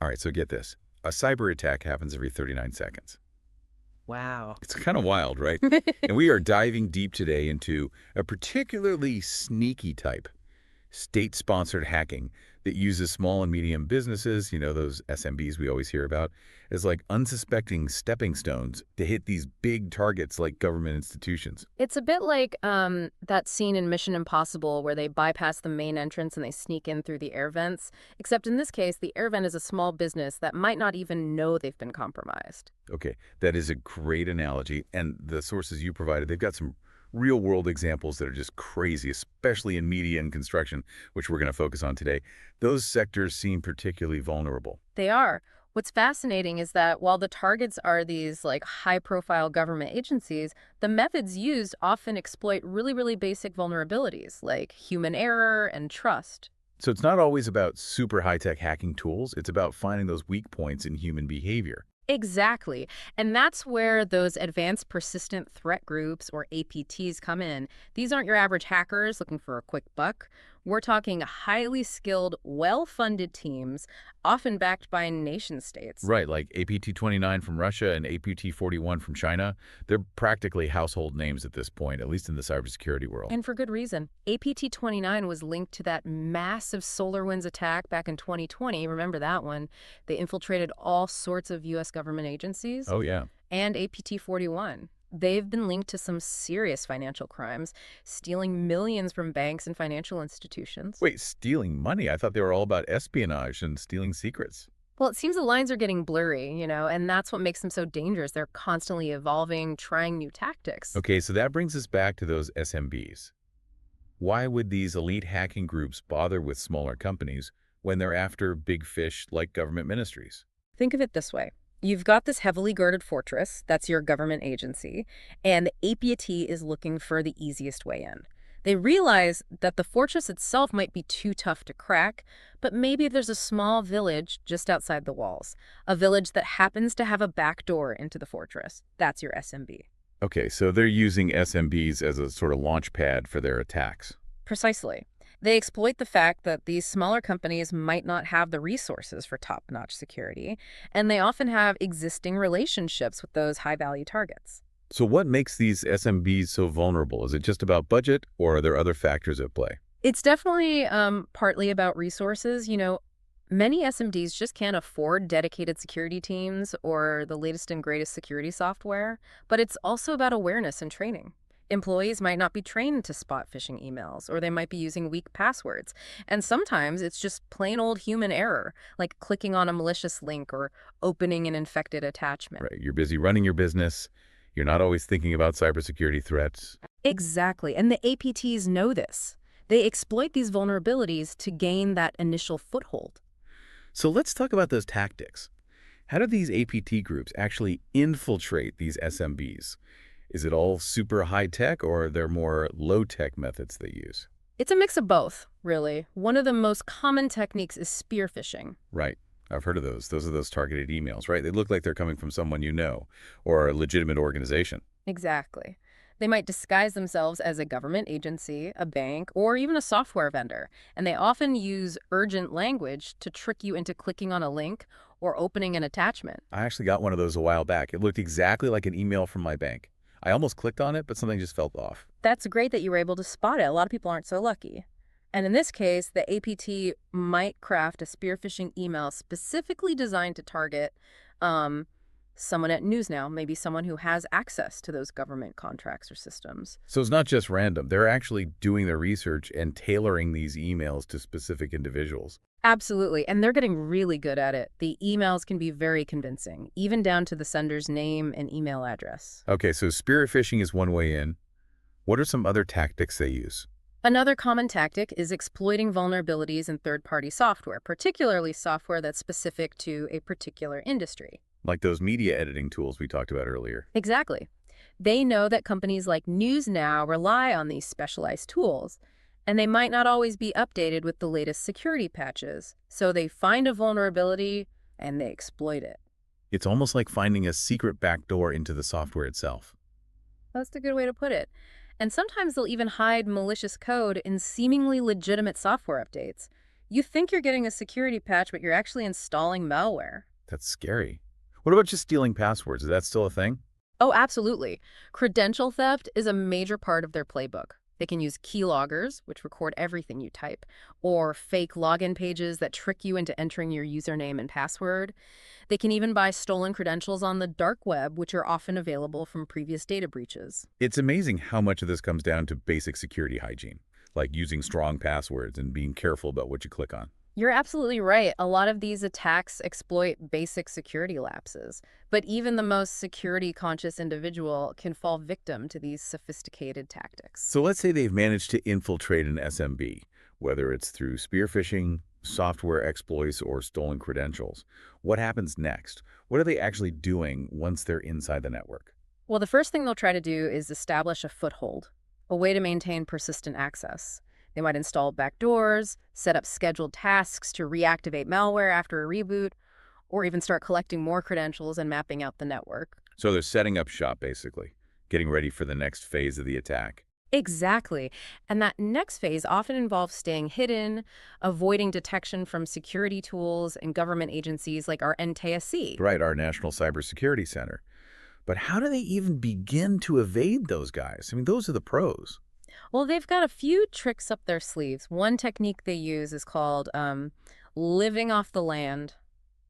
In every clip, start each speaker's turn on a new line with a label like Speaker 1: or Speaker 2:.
Speaker 1: All right, so get this. A cyber attack happens every 39 seconds.
Speaker 2: Wow.
Speaker 1: It's kind of wild, right? And we are diving deep today into a particularly sneaky type, state-sponsored hacking that uses small and medium businesses, those SMBs we always hear about, as like unsuspecting stepping stones to hit these big targets like government institutions.
Speaker 2: It's a bit like that scene in Mission Impossible where they bypass the main entrance and they sneak in through the air vents. Except in this case, the air vent is a small business that might not even know they've been compromised.
Speaker 1: Okay, that is a great analogy. And the sources you provided, they've got some real-world examples that are just crazy, especially in media and construction, which we're going to focus on today. Those sectors seem particularly vulnerable.
Speaker 2: They are. What's fascinating is that while the targets are these like high-profile government agencies, the methods used often exploit really, really basic vulnerabilities like human error and trust.
Speaker 1: So it's not always about super high-tech hacking tools. It's about finding those weak points in human behavior.
Speaker 2: Exactly. And that's where those advanced persistent threat groups, or APTs, come in. These aren't your average hackers looking for a quick buck. We're talking highly skilled, well-funded teams, often backed by nation states.
Speaker 1: Right, like APT-29 from Russia and APT-41 from China. They're practically household names at this point, at least in the cybersecurity world.
Speaker 2: And for good reason. APT-29 was linked to that massive SolarWinds attack back in 2020. Remember that one? They infiltrated all sorts of U.S. government agencies.
Speaker 1: Oh, yeah.
Speaker 2: And APT-41. They've been linked to some serious financial crimes, stealing millions from banks and financial institutions.
Speaker 1: Wait, stealing money? I thought they were all about espionage and stealing secrets.
Speaker 2: Well, it seems the lines are getting blurry, and that's what makes them so dangerous. They're constantly evolving, trying new tactics.
Speaker 1: Okay, so that brings us back to those SMBs. Why would these elite hacking groups bother with smaller companies when they're after big fish like government ministries?
Speaker 2: Think of it this way. You've got this heavily guarded fortress, that's your government agency, and the APT is looking for the easiest way in. They realize that the fortress itself might be too tough to crack, but maybe there's a small village just outside the walls, a village that happens to have a back door into the fortress. That's your SMB.
Speaker 1: Okay, so they're using SMBs as a sort of launch pad for their attacks.
Speaker 2: Precisely. They exploit the fact that these smaller companies might not have the resources for top-notch security, and they often have existing relationships with those high-value targets.
Speaker 1: So what makes these SMBs so vulnerable? Is it just about budget, or are there other factors at play?
Speaker 2: It's definitely partly about resources. Many SMDs just can't afford dedicated security teams or the latest and greatest security software, but it's also about awareness and training. Employees might not be trained to spot phishing emails, or they might be using weak passwords. And sometimes it's just plain old human error, like clicking on a malicious link or opening an infected attachment.
Speaker 1: Right, you're busy running your business. You're not always thinking about cybersecurity threats.
Speaker 2: Exactly. And the APTs know this. They exploit these vulnerabilities to gain that initial foothold.
Speaker 1: So let's talk about those tactics. How do these APT groups actually infiltrate these SMBs? Is it all super high-tech, or are there more low-tech methods they use?
Speaker 2: It's a mix of both, really. One of the most common techniques is spear phishing.
Speaker 1: Right. I've heard of those. Those are those targeted emails, right? They look like they're coming from someone you know, or a legitimate organization.
Speaker 2: Exactly. They might disguise themselves as a government agency, a bank, or even a software vendor, and they often use urgent language to trick you into clicking on a link or opening an attachment.
Speaker 1: I actually got one of those a while back. It looked exactly like an email from my bank. I almost clicked on it, but something just felt off.
Speaker 2: That's great that you were able to spot it. A lot of people aren't so lucky. And in this case, the APT might craft a spear phishing email specifically designed to target someone at news now, maybe someone who has access to those government contracts or systems.
Speaker 1: So it's not just random. They're actually doing their research and tailoring these emails to specific individuals.
Speaker 2: Absolutely. And they're getting really good at it. The emails can be very convincing, even down to the sender's name and email address.
Speaker 1: Okay, so spear phishing is one way in. What are some other tactics they use?
Speaker 2: Another common tactic is exploiting vulnerabilities in third-party software, particularly software that's specific to a particular industry.
Speaker 1: Like those media editing tools we talked about earlier.
Speaker 2: Exactly. They know that companies like News Now rely on these specialized tools, and they might not always be updated with the latest security patches. So they find a vulnerability and they exploit it.
Speaker 1: It's almost like finding a secret backdoor into the software itself.
Speaker 2: That's a good way to put it. And sometimes they'll even hide malicious code in seemingly legitimate software updates. You think you're getting a security patch, but you're actually installing malware.
Speaker 1: That's scary. What about just stealing passwords? Is that still a thing?
Speaker 2: Oh, absolutely. Credential theft is a major part of their playbook. They can use keyloggers, which record everything you type, or fake login pages that trick you into entering your username and password. They can even buy stolen credentials on the dark web, which are often available from previous data breaches.
Speaker 1: It's amazing how much of this comes down to basic security hygiene, like using strong passwords and being careful about what you click on.
Speaker 2: You're absolutely right. A lot of these attacks exploit basic security lapses, but even the most security-conscious individual can fall victim to these sophisticated tactics.
Speaker 1: So let's say they've managed to infiltrate an SMB, whether it's through spear phishing, software exploits, or stolen credentials. What happens next? What are they actually doing once they're inside the network?
Speaker 2: Well, the first thing they'll try to do is establish a foothold, a way to maintain persistent access. They might install backdoors, set up scheduled tasks to reactivate malware after a reboot, or even start collecting more credentials and mapping out the network.
Speaker 1: So they're setting up shop, basically, getting ready for the next phase of the attack.
Speaker 2: Exactly. And that next phase often involves staying hidden, avoiding detection from security tools and government agencies like our NTSC.
Speaker 1: Right, our National Cybersecurity Center. But how do they even begin to evade those guys? I mean, those are the pros.
Speaker 2: Well, they've got a few tricks up their sleeves. One technique they use is called living off the land.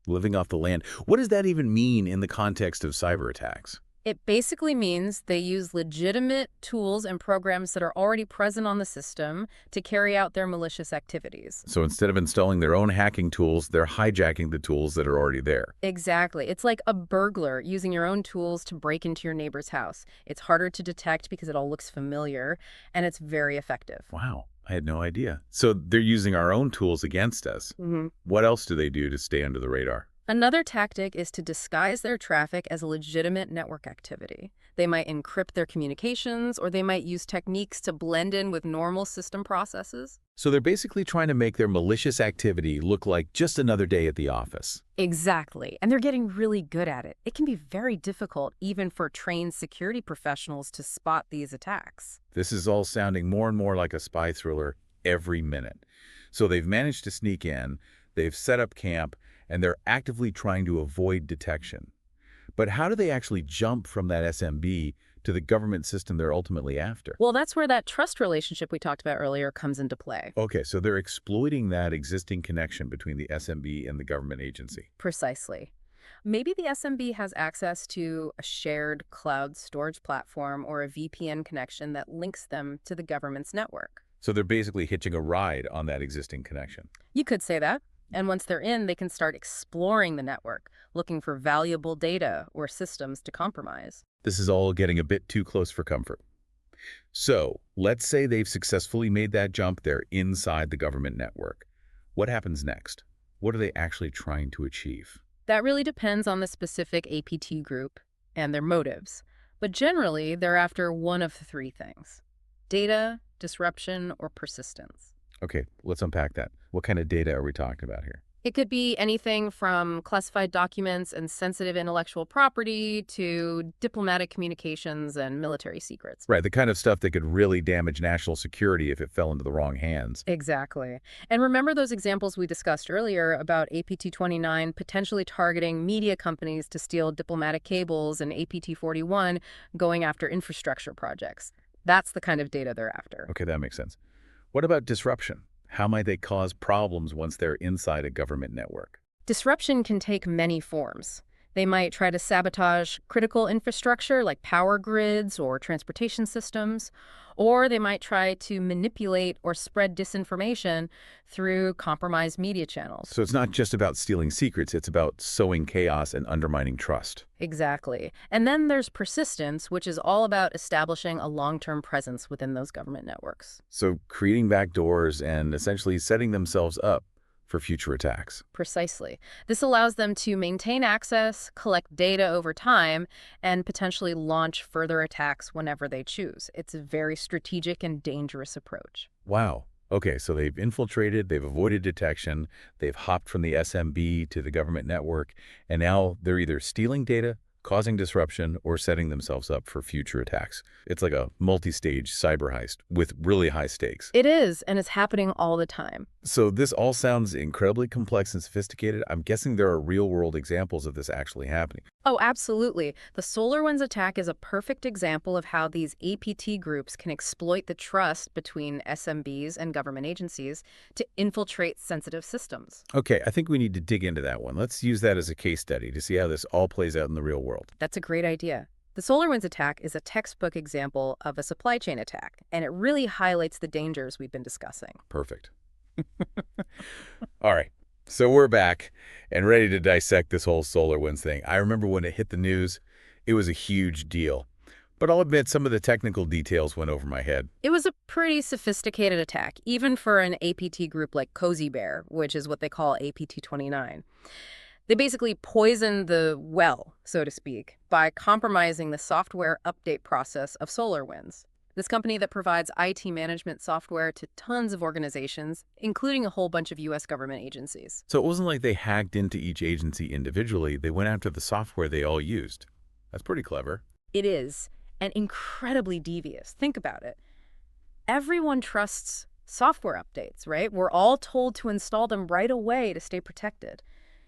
Speaker 1: Living off the land. What does that even mean in the context of cyber attacks?
Speaker 2: It basically means they use legitimate tools and programs that are already present on the system to carry out their malicious activities.
Speaker 1: So instead of installing their own hacking tools, they're hijacking the tools that are already there.
Speaker 2: Exactly. It's like a burglar using your own tools to break into your neighbor's house. It's harder to detect because it all looks familiar, and it's very effective.
Speaker 1: Wow, I had no idea. So they're using our own tools against us.
Speaker 2: Mhm.
Speaker 1: What else do they do to stay under the radar?
Speaker 2: Another tactic is to disguise their traffic as legitimate network activity. They might encrypt their communications, or they might use techniques to blend in with normal system processes.
Speaker 1: So they're basically trying to make their malicious activity look like just another day at the office.
Speaker 2: Exactly. And they're getting really good at it. It can be very difficult, even for trained security professionals, to spot these attacks.
Speaker 1: This is all sounding more and more like a spy thriller every minute. So they've managed to sneak in, they've set up camp, and they're actively trying to avoid detection. But how do they actually jump from that SMB to the government system they're ultimately after?
Speaker 2: Well, that's where that trust relationship we talked about earlier comes into play.
Speaker 1: Okay, so they're exploiting that existing connection between the SMB and the government agency.
Speaker 2: Precisely. Maybe the SMB has access to a shared cloud storage platform or a VPN connection that links them to the government's network.
Speaker 1: So they're basically hitching a ride on that existing connection.
Speaker 2: You could say that. And once they're in, they can start exploring the network, looking for valuable data or systems to compromise.
Speaker 1: This is all getting a bit too close for comfort. So let's say they've successfully made that jump. They're inside the government network. What happens next? What are they actually trying to achieve?
Speaker 2: That really depends on the specific APT group and their motives. But generally, they're after one of the three things: data, disruption, or persistence.
Speaker 1: Okay, let's unpack that. What kind of data are we talking about here?
Speaker 2: It could be anything from classified documents and sensitive intellectual property to diplomatic communications and military secrets.
Speaker 1: Right, the kind of stuff that could really damage national security if it fell into the wrong hands.
Speaker 2: Exactly. And remember those examples we discussed earlier about APT-29 potentially targeting media companies to steal diplomatic cables, and APT-41 going after infrastructure projects. That's the kind of data they're after.
Speaker 1: Okay, that makes sense. What about disruption? How might they cause problems once they're inside a government network?
Speaker 2: Disruption can take many forms. They might try to sabotage critical infrastructure like power grids or transportation systems, or they might try to manipulate or spread disinformation through compromised media channels.
Speaker 1: So it's not just about stealing secrets, it's about sowing chaos and undermining trust.
Speaker 2: Exactly. And then there's persistence, which is all about establishing a long-term presence within those government networks.
Speaker 1: So creating backdoors and essentially setting themselves up for future attacks.
Speaker 2: Precisely. This allows them to maintain access, collect data over time, and potentially launch further attacks whenever they choose. It's a very strategic and dangerous approach.
Speaker 1: Wow. Okay, so they've infiltrated, they've avoided detection, they've hopped from the SMB to the government network, and now they're either stealing data, causing disruption or setting themselves up for future attacks. It's like a multi-stage cyber heist with really high stakes.
Speaker 2: It is, and it's happening all the time.
Speaker 1: So this all sounds incredibly complex and sophisticated. I'm guessing there are real-world examples of this actually happening.
Speaker 2: Oh, absolutely. The SolarWinds attack is a perfect example of how these APT groups can exploit the trust between SMBs and government agencies to infiltrate sensitive systems.
Speaker 1: Okay, I think we need to dig into that one. Let's use that as a case study to see how this all plays out in the real world.
Speaker 2: That's a great idea. The SolarWinds attack is a textbook example of a supply chain attack, and it really highlights the dangers we've been discussing.
Speaker 1: Perfect. All right. So we're back and ready to dissect this whole SolarWinds thing. I remember when it hit the news, it was a huge deal. But I'll admit some of the technical details went over my head.
Speaker 2: It was a pretty sophisticated attack, even for an APT group like Cozy Bear, which is what they call APT-29. They basically poisoned the well, so to speak, by compromising the software update process of SolarWinds, this company that provides IT management software to tons of organizations, including a whole bunch of U.S. government agencies.
Speaker 1: So it wasn't like they hacked into each agency individually. They went after the software they all used. That's pretty clever.
Speaker 2: It is, and incredibly devious. Think about it. Everyone trusts software updates, right? We're all told to install them right away to stay protected.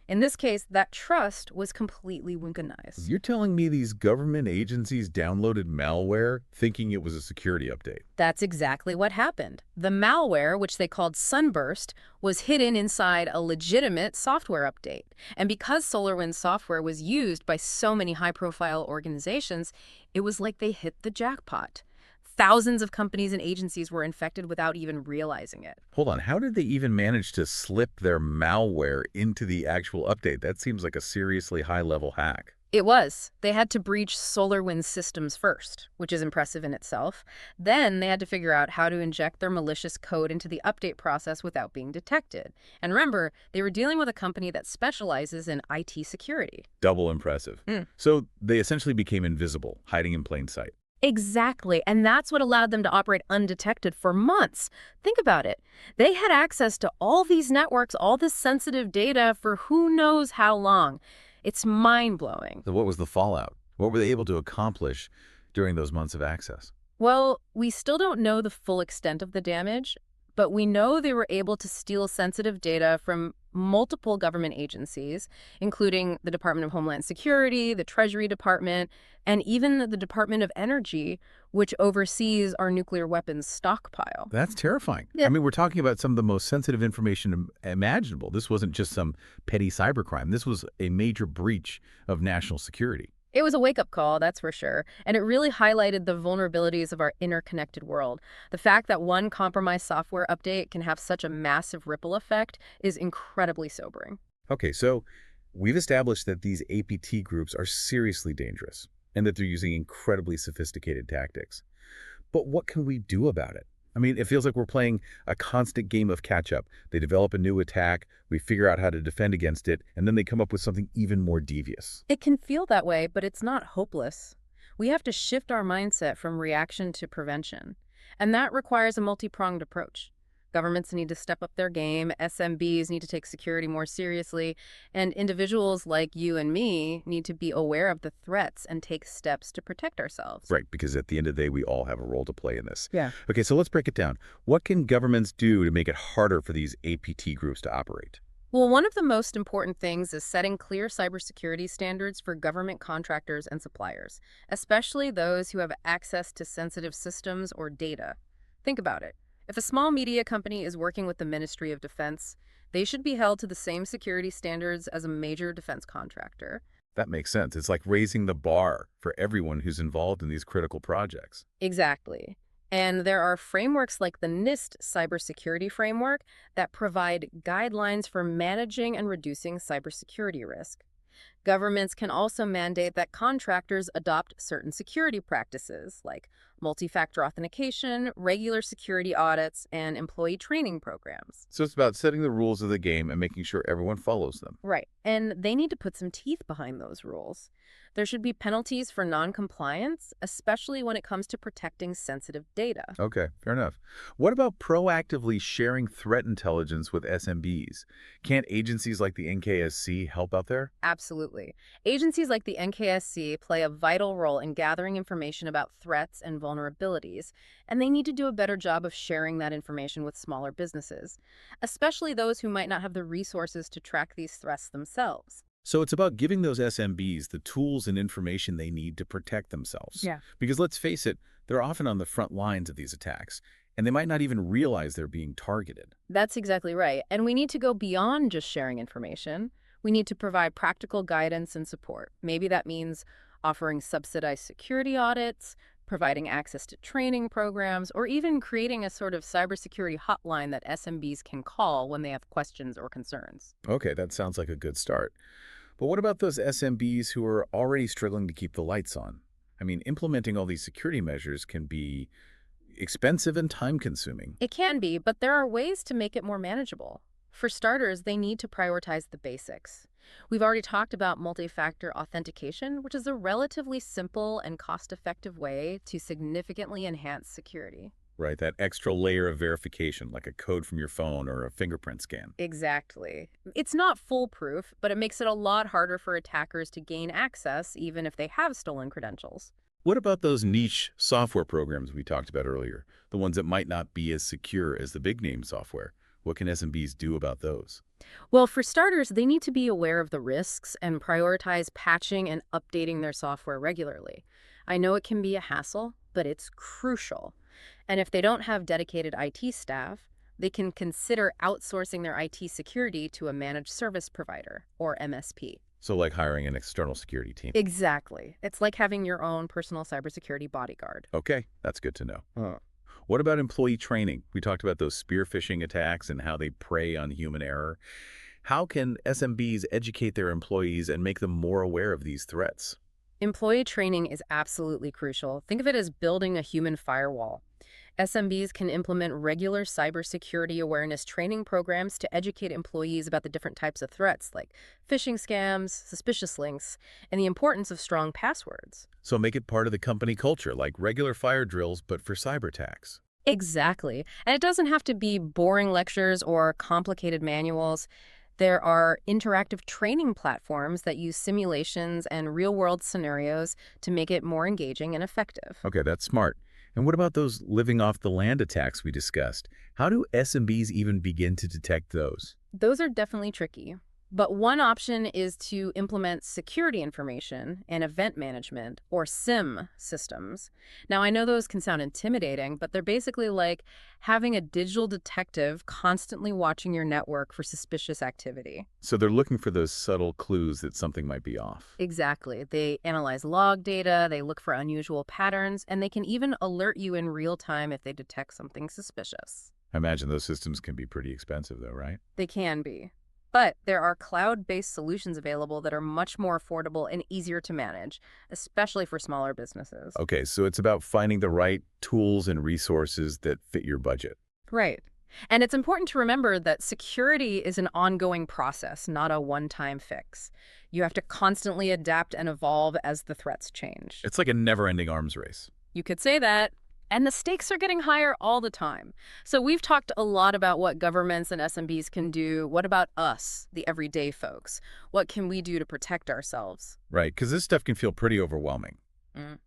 Speaker 2: In this case, that trust was completely weaponized.
Speaker 1: You're telling me these government agencies downloaded malware thinking it was a security update?
Speaker 2: That's exactly what happened. The malware, which they called SUNBURST, was hidden inside a legitimate software update. And because SolarWinds software was used by so many high-profile organizations, it was like they hit the jackpot. Thousands of companies and agencies were infected without even realizing it.
Speaker 1: Hold on, how did they even manage to slip their malware into the actual update? That seems like a seriously high-level hack.
Speaker 2: It was. They had to breach SolarWinds systems first, which is impressive in itself. Then they had to figure out how to inject their malicious code into the update process without being detected. And remember, they were dealing with a company that specializes in IT security.
Speaker 1: Double impressive. So they essentially became invisible, hiding in plain sight.
Speaker 2: Exactly, and that's what allowed them to operate undetected for months. Think about it. They had access to all these networks, all this sensitive data for who knows how long. It's mind-blowing.
Speaker 1: So what was the fallout? What were they able to accomplish during those months of access?
Speaker 2: Well, we still don't know the full extent of the damage, but we know they were able to steal sensitive data from multiple government agencies, including the Department of Homeland Security, the Treasury Department, and even the Department of Energy, which oversees our nuclear weapons stockpile.
Speaker 1: That's terrifying.
Speaker 2: Yeah.
Speaker 1: I mean, we're talking about some of the most sensitive information imaginable. This wasn't just some petty cybercrime. This was a major breach of national security.
Speaker 2: It was a wake-up call, that's for sure, and it really highlighted the vulnerabilities of our interconnected world. The fact that one compromised software update can have such a massive ripple effect is incredibly sobering.
Speaker 1: Okay, so we've established that these APT groups are seriously dangerous and that they're using incredibly sophisticated tactics. But what can we do about it? I mean, it feels like we're playing a constant game of catch-up. They develop a new attack, we figure out how to defend against it, and then they come up with something even more devious.
Speaker 2: It can feel that way, but it's not hopeless. We have to shift our mindset from reaction to prevention, and that requires a multi-pronged approach. Governments need to step up their game, SMBs need to take security more seriously, and individuals like you and me need to be aware of the threats and take steps to protect ourselves.
Speaker 1: Right, because at the end of the day, we all have a role to play in this.
Speaker 2: Yeah.
Speaker 1: Okay, so let's break it down. What can governments do to make it harder for these APT groups to operate?
Speaker 2: Well, one of the most important things is setting clear cybersecurity standards for government contractors and suppliers, especially those who have access to sensitive systems or data. Think about it. If a small media company is working with the Ministry of Defense, they should be held to the same security standards as a major defense contractor.
Speaker 1: That makes sense. It's like raising the bar for everyone who's involved in these critical projects.
Speaker 2: Exactly. And there are frameworks like the NIST cybersecurity framework that provide guidelines for managing and reducing cybersecurity risk. Governments can also mandate that contractors adopt certain security practices like multi-factor authentication, regular security audits, and employee training programs.
Speaker 1: So it's about setting the rules of the game and making sure everyone follows them.
Speaker 2: Right. And they need to put some teeth behind those rules. There should be penalties for non-compliance, especially when it comes to protecting sensitive data.
Speaker 1: Okay, fair enough. What about proactively sharing threat intelligence with SMBs? Can't agencies like the NKSC help out there?
Speaker 2: Absolutely. Absolutely. Agencies like the NKSC play a vital role in gathering information about threats and vulnerabilities, and they need to do a better job of sharing that information with smaller businesses, especially those who might not have the resources to track these threats themselves.
Speaker 1: So it's about giving those SMBs the tools and information they need to protect themselves.
Speaker 2: Yeah.
Speaker 1: Because let's face it, they're often on the front lines of these attacks, and they might not even realize they're being targeted.
Speaker 2: That's exactly right. And we need to go beyond just sharing information. We need to provide practical guidance and support. Maybe that means offering subsidized security audits, providing access to training programs, or even creating a sort of cybersecurity hotline that SMBs can call when they have questions or concerns.
Speaker 1: Okay, that sounds like a good start. But what about those SMBs who are already struggling to keep the lights on? I mean, implementing all these security measures can be expensive and time-consuming.
Speaker 2: It can be, but there are ways to make it more manageable. For starters, they need to prioritize the basics. We've already talked about multi-factor authentication, which is a relatively simple and cost-effective way to significantly enhance security.
Speaker 1: Right, that extra layer of verification, like a code from your phone or a fingerprint scan.
Speaker 2: Exactly. It's not foolproof, but it makes it a lot harder for attackers to gain access, even if they have stolen credentials.
Speaker 1: What about those niche software programs we talked about earlier, the ones that might not be as secure as the big-name software? What can SMBs do about those?
Speaker 2: Well, for starters, they need to be aware of the risks and prioritize patching and updating their software regularly. I know it can be a hassle, but it's crucial. And if they don't have dedicated IT staff, they can consider outsourcing their IT security to a managed service provider, or MSP.
Speaker 1: So like hiring an external security team.
Speaker 2: Exactly. It's like having your own personal cybersecurity bodyguard.
Speaker 1: Okay, that's good to know. What about employee training? We talked about those spear phishing attacks and how they prey on human error. How can SMBs educate their employees and make them more aware of these threats?
Speaker 2: Employee training is absolutely crucial. Think of it as building a human firewall. SMBs can implement regular cybersecurity awareness training programs to educate employees about the different types of threats like phishing scams, suspicious links, and the importance of strong passwords.
Speaker 1: So make it part of the company culture, like regular fire drills, but for cyber attacks.
Speaker 2: Exactly. And it doesn't have to be boring lectures or complicated manuals. There are interactive training platforms that use simulations and real-world scenarios to make it more engaging and effective.
Speaker 1: Okay, that's smart. And what about those living off the land attacks we discussed? How do SMBs even begin to detect those?
Speaker 2: Those are definitely tricky. But one option is to implement security information and event management, or SIM systems. Now, I know those can sound intimidating, but they're basically like having a digital detective constantly watching your network for suspicious activity.
Speaker 1: So they're looking for those subtle clues that something might be off.
Speaker 2: Exactly. They analyze log data, they look for unusual patterns, and they can even alert you in real time if they detect something suspicious.
Speaker 1: I imagine those systems can be pretty expensive though, right?
Speaker 2: They can be. But there are cloud-based solutions available that are much more affordable and easier to manage, especially for smaller businesses.
Speaker 1: Okay, so it's about finding the right tools and resources that fit your budget.
Speaker 2: Right. And it's important to remember that security is an ongoing process, not a one-time fix. You have to constantly adapt and evolve as the threats change.
Speaker 1: It's like a never-ending arms race.
Speaker 2: You could say that. And the stakes are getting higher all the time. So we've talked a lot about what governments and SMBs can do. What about us, the everyday folks? What can we do to protect ourselves?
Speaker 1: Right, because this stuff can feel pretty overwhelming.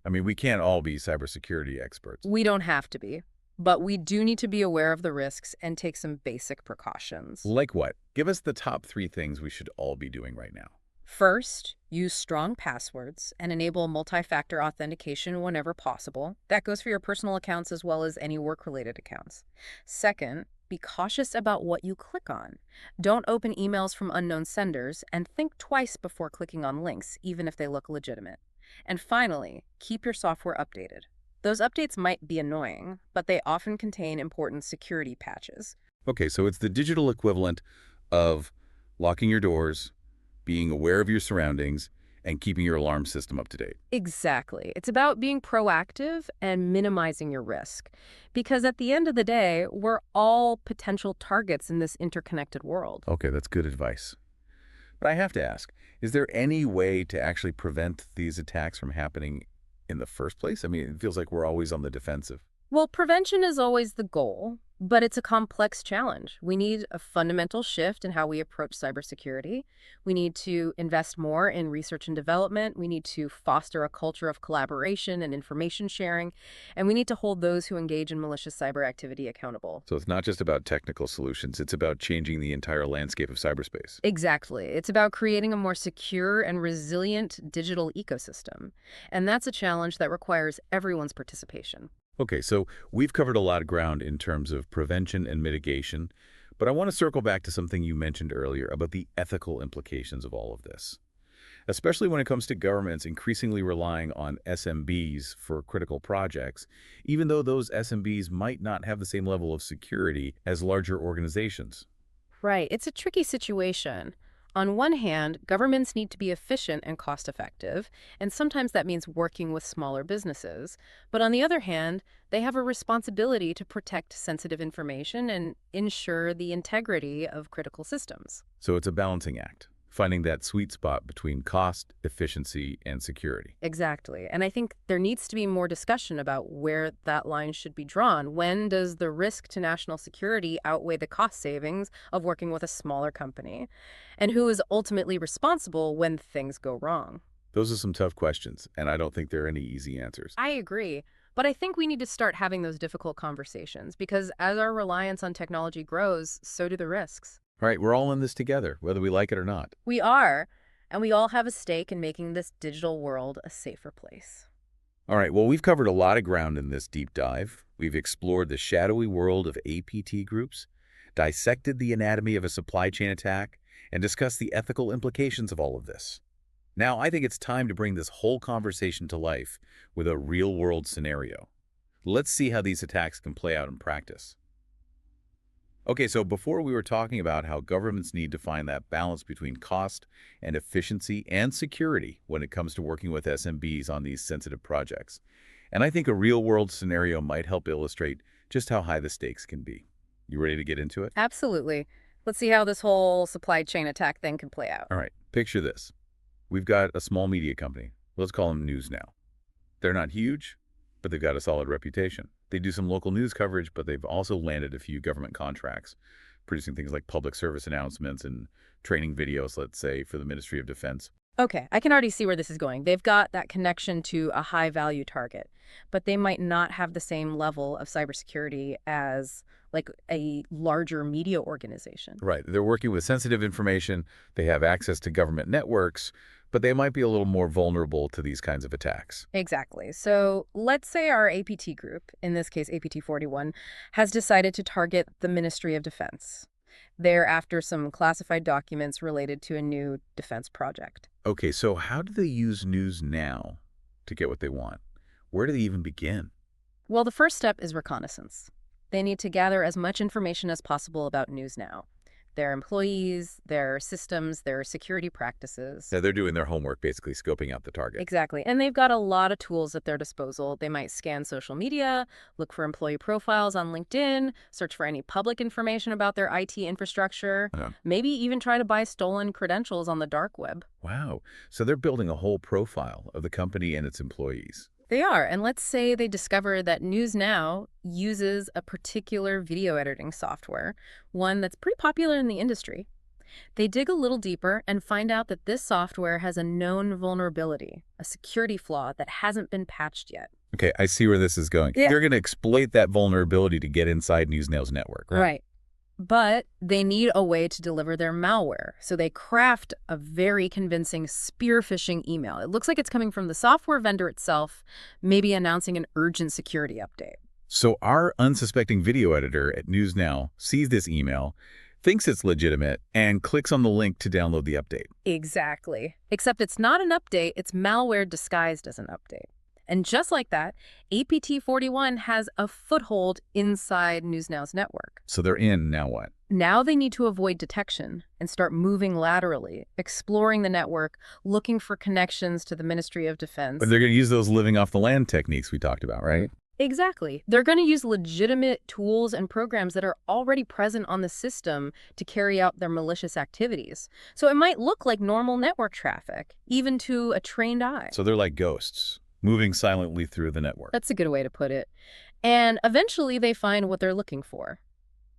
Speaker 1: I mean, we can't all be cybersecurity experts.
Speaker 2: We don't have to be, but we do need to be aware of the risks and take some basic precautions.
Speaker 1: Like what? Give us the top 3 things we should all be doing right now.
Speaker 2: First, use strong passwords and enable multi-factor authentication whenever possible. That goes for your personal accounts as well as any work-related accounts. Second, be cautious about what you click on. Don't open emails from unknown senders, and think twice before clicking on links, even if they look legitimate. And finally, keep your software updated. Those updates might be annoying, but they often contain important security patches.
Speaker 1: Okay, so it's the digital equivalent of locking your doors, being aware of your surroundings, and keeping your alarm system up to date.
Speaker 2: Exactly. It's about being proactive and minimizing your risk. Because at the end of the day, we're all potential targets in this interconnected world.
Speaker 1: Okay, that's good advice. But I have to ask, is there any way to actually prevent these attacks from happening in the first place? I mean, it feels like we're always on the defensive.
Speaker 2: Well, prevention is always the goal, but it's a complex challenge. We need a fundamental shift in how we approach cybersecurity. We need to invest more in research and development. We need to foster a culture of collaboration and information sharing. And we need to hold those who engage in malicious cyber activity accountable.
Speaker 1: So it's not just about technical solutions, it's about changing the entire landscape of cyberspace.
Speaker 2: Exactly. It's about creating a more secure and resilient digital ecosystem. And that's a challenge that requires everyone's participation.
Speaker 1: Okay, so we've covered a lot of ground in terms of prevention and mitigation, but I want to circle back to something you mentioned earlier about the ethical implications of all of this, especially when it comes to governments increasingly relying on SMBs for critical projects, even though those SMBs might not have the same level of security as larger organizations.
Speaker 2: Right. It's a tricky situation. On one hand, governments need to be efficient and cost effective, and sometimes that means working with smaller businesses. But on the other hand, they have a responsibility to protect sensitive information and ensure the integrity of critical systems.
Speaker 1: So it's a balancing act, finding that sweet spot between cost, efficiency, and security.
Speaker 2: Exactly. And I think there needs to be more discussion about where that line should be drawn. When does the risk to national security outweigh the cost savings of working with a smaller company? And who is ultimately responsible when things go wrong?
Speaker 1: Those are some tough questions, and I don't think there are any easy answers.
Speaker 2: I agree. But I think we need to start having those difficult conversations because as our reliance on technology grows, so do the risks.
Speaker 1: All right, we're all in this together, whether we like it or not.
Speaker 2: We are, and we all have a stake in making this digital world a safer place.
Speaker 1: All right, well, we've covered a lot of ground in this deep dive. We've explored the shadowy world of APT groups, dissected the anatomy of a supply chain attack, and discussed the ethical implications of all of this. Now, I think it's time to bring this whole conversation to life with a real-world scenario. Let's see how these attacks can play out in practice. Okay, so before we were talking about how governments need to find that balance between cost and efficiency and security when it comes to working with SMBs on these sensitive projects. And I think a real-world scenario might help illustrate just how high the stakes can be. You ready to get into it?
Speaker 2: Absolutely. Let's see how this whole supply chain attack thing can play out.
Speaker 1: All right, picture this. We've got a small media company. Let's call them News Now. They're not huge, but they've got a solid reputation. They do some local news coverage, but they've also landed a few government contracts, producing things like public service announcements and training videos, let's say, for the Ministry of Defense.
Speaker 2: Okay, I can already see where this is going. They've got that connection to a high-value target, but they might not have the same level of cybersecurity as like a larger media organization.
Speaker 1: Right. They're working with sensitive information. They have access to government networks, but they might be a little more vulnerable to these kinds of attacks.
Speaker 2: Exactly. So let's say our APT group, in this case APT 41, has decided to target the Ministry of Defense. They're after some classified documents related to a new defense project.
Speaker 1: Okay, so how do they use News Now to get what they want? Where do they even begin?
Speaker 2: Well, the first step is reconnaissance. They need to gather as much information as possible about News Now. Their employees, their systems, their security practices.
Speaker 1: Yeah, they're doing their homework, basically scoping out the target.
Speaker 2: Exactly. And they've got a lot of tools at their disposal. They might scan social media, look for employee profiles on LinkedIn, search for any public information about their IT infrastructure, maybe even try to buy stolen credentials on the dark web.
Speaker 1: Wow. So they're building a whole profile of the company and its employees.
Speaker 2: They are. And let's say they discover that News Now uses a particular video editing software, one that's pretty popular in the industry. They dig a little deeper and find out that this software has a known vulnerability, a security flaw that hasn't been patched yet.
Speaker 1: Okay, I see where this is going.
Speaker 2: Yeah.
Speaker 1: They're going to exploit that vulnerability to get inside NewsNow's network, right?
Speaker 2: Right. But they need a way to deliver their malware, so they craft a very convincing spear phishing email. It looks like it's coming from the software vendor itself, maybe announcing an urgent security update.
Speaker 1: So our unsuspecting video editor at NewsNow sees this email, thinks it's legitimate, and clicks on the link to download the update.
Speaker 2: Exactly. Except it's not an update, it's malware disguised as an update. And just like that, APT41 has a foothold inside NewsNow's network.
Speaker 1: So they're in, now what?
Speaker 2: Now they need to avoid detection and start moving laterally, exploring the network, looking for connections to the Ministry of Defense.
Speaker 1: But they're going to use those living off the land techniques we talked about, right?
Speaker 2: Exactly. They're going to use legitimate tools and programs that are already present on the system to carry out their malicious activities. So it might look like normal network traffic, even to a trained eye.
Speaker 1: So they're like ghosts, moving silently through the network.
Speaker 2: That's a good way to put it. And eventually they find what they're looking for: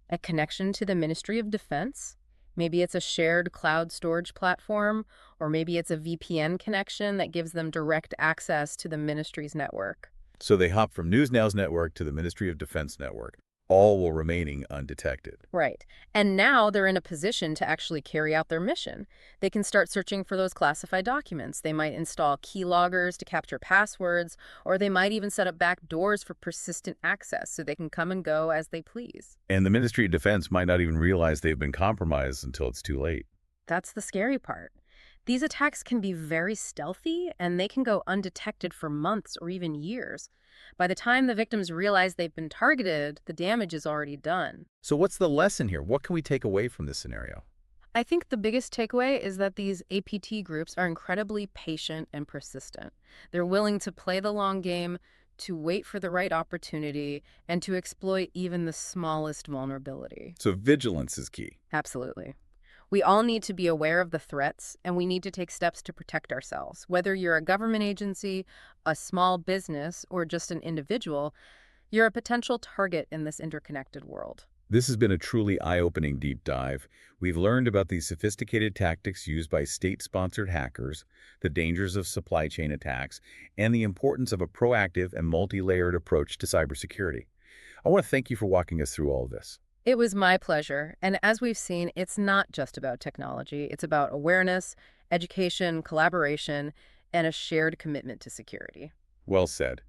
Speaker 2: a connection to the Ministry of Defense. Maybe it's a shared cloud storage platform, or maybe it's a VPN connection that gives them direct access to the ministry's network.
Speaker 1: So they hop from NewsNow's network to the Ministry of Defense network, all while remaining undetected.
Speaker 2: Right. And now they're in a position to actually carry out their mission. They can start searching for those classified documents. They might install keyloggers to capture passwords, or they might even set up backdoors for persistent access so they can come and go as they please.
Speaker 1: And the Ministry of Defense might not even realize they've been compromised until it's too late.
Speaker 2: That's the scary part. These attacks can be very stealthy, and they can go undetected for months or even years. By the time the victims realize they've been targeted, the damage is already done.
Speaker 1: So what's the lesson here? What can we take away from this scenario?
Speaker 2: I think the biggest takeaway is that these APT groups are incredibly patient and persistent. They're willing to play the long game, to wait for the right opportunity, and to exploit even the smallest vulnerability.
Speaker 1: So vigilance is key.
Speaker 2: Absolutely. We all need to be aware of the threats, and we need to take steps to protect ourselves. Whether you're a government agency, a small business, or just an individual, you're a potential target in this interconnected world.
Speaker 1: This has been a truly eye-opening deep dive. We've learned about these sophisticated tactics used by state-sponsored hackers, the dangers of supply chain attacks, and the importance of a proactive and multi-layered approach to cybersecurity. I want to thank you for walking us through all of this.
Speaker 2: It was my pleasure. And as we've seen, it's not just about technology. It's about awareness, education, collaboration, and a shared commitment to security.
Speaker 1: Well said.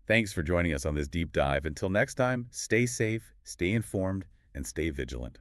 Speaker 1: Thanks for joining us on this deep dive. Until next time, stay safe, stay informed, and stay vigilant.